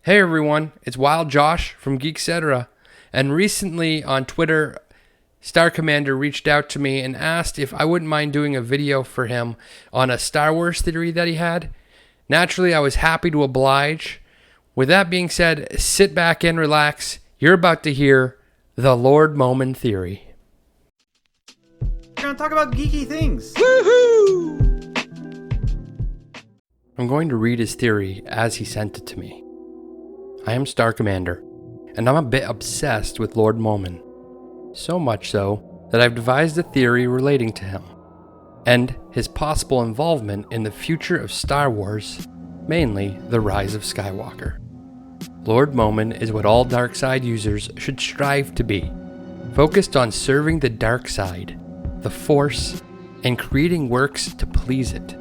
Hey everyone, it's Wild Josh from Geek-Cetera, and recently on Twitter, Star Commander reached out to me and asked if I wouldn't mind doing a video for him on a Star Wars theory that he had. Naturally, I was happy to oblige. With that being said, sit back and relax. You're about to hear the Lord Momin theory. We're gonna talk about geeky things. Woohoo! I'm going to read his theory as he sent it to me. I am Star Commander, and I'm a bit obsessed with Lord Momin. So much so that I've devised a theory relating to him, and his possible involvement in the future of Star Wars, mainly the Rise of Skywalker. Lord Momin is what all dark side users should strive to be, focused on serving the dark side, the Force, and creating works to please it.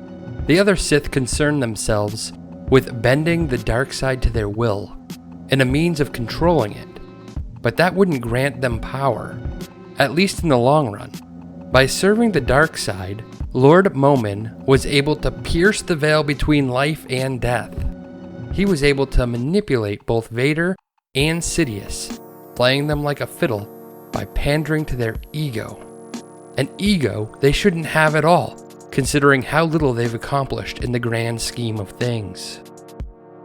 The other Sith concern themselves with bending the dark side to their will, and a means of controlling it. But that wouldn't grant them power, at least in the long run. By serving the dark side, Lord Momin was able to pierce the veil between life and death. He was able to manipulate both Vader and Sidious, playing them like a fiddle by pandering to their ego. An ego they shouldn't have at all, considering how little they've accomplished in the grand scheme of things.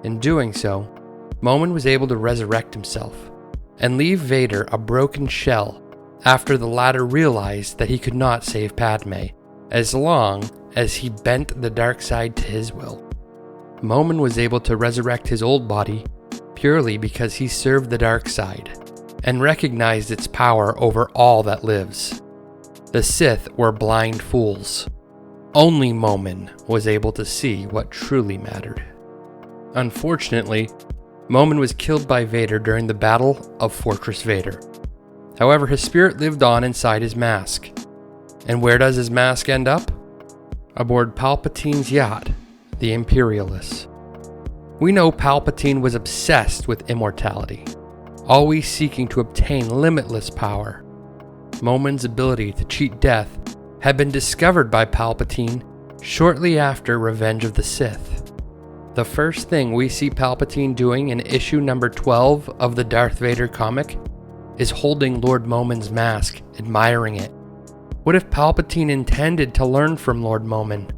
In doing so, Momin was able to resurrect himself and leave Vader a broken shell after the latter realized that he could not save Padme, as long as he bent the dark side to his will. Momin was able to resurrect his old body purely because he served the dark side and recognized its power over all that lives. The Sith were blind fools. Only Momin was able to see what truly mattered. Unfortunately, Momin was killed by Vader during the Battle of Fortress Vader. However, his spirit lived on inside his mask. And where does his mask end up? Aboard Palpatine's yacht, the Imperialists. We know Palpatine was obsessed with immortality, always seeking to obtain limitless power. Momin's ability to cheat death had been discovered by Palpatine shortly after Revenge of the Sith. The first thing we see Palpatine doing in issue number 12 of the Darth Vader comic is holding Lord Momin's mask, admiring it. What if Palpatine intended to learn from Lord Momin?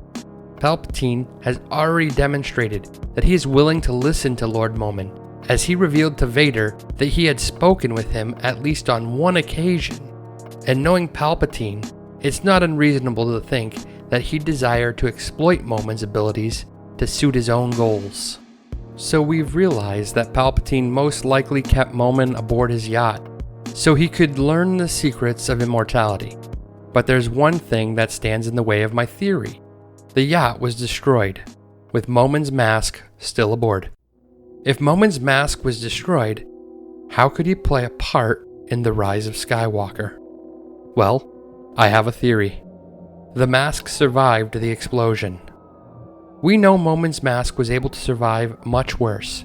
Palpatine has already demonstrated that he is willing to listen to Lord Momin, as he revealed to Vader that he had spoken with him at least on one occasion. And knowing Palpatine, it's not unreasonable to think that he desired to exploit Momin's abilities to suit his own goals. So we've realized that Palpatine most likely kept Momin aboard his yacht, so he could learn the secrets of immortality. But there's one thing that stands in the way of my theory. The yacht was destroyed, with Momin's mask still aboard. If Momin's mask was destroyed, how could he play a part in the Rise of Skywalker? Well, I have a theory. The mask survived the explosion. We know Momin's mask was able to survive much worse,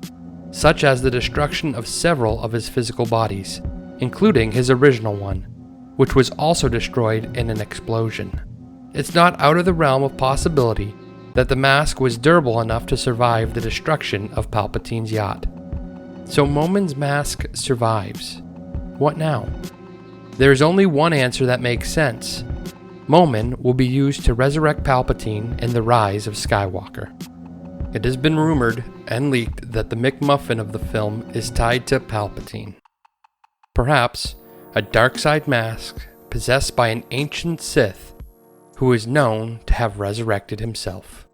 such as the destruction of several of his physical bodies, including his original one, which was also destroyed in an explosion. It's not out of the realm of possibility that the mask was durable enough to survive the destruction of Palpatine's yacht. So Momin's mask survives. What now? There's only one answer that makes sense. Momin will be used to resurrect Palpatine in the Rise of Skywalker. It has been rumored and leaked that the McMuffin of the film is tied to Palpatine. Perhaps a dark side mask possessed by an ancient Sith who is known to have resurrected himself.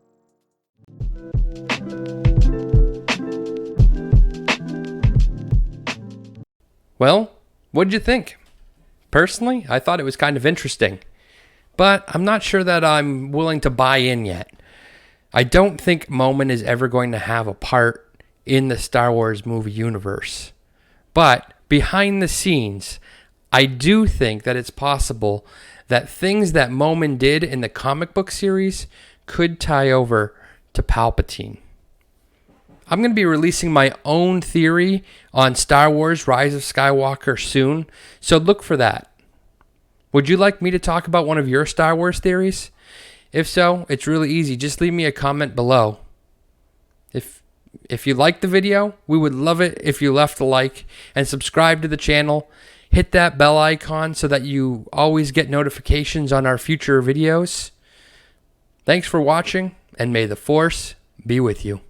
Well, what'd you think? Personally, I thought it was kind of interesting. But I'm not sure that I'm willing to buy in yet. I don't think Momin is ever going to have a part in the Star Wars movie universe. But behind the scenes, I do think that it's possible that things that Momin did in the comic book series could tie over to Palpatine. I'm going to be releasing my own theory on Star Wars Rise of Skywalker soon, so look for that. Would you like me to talk about one of your Star Wars theories? If so, it's really easy. Just leave me a comment below. If If you liked the video, we would love it if you left a like and subscribe to the channel. Hit that bell icon so that you always get notifications on our future videos. Thanks for watching, and may the Force be with you.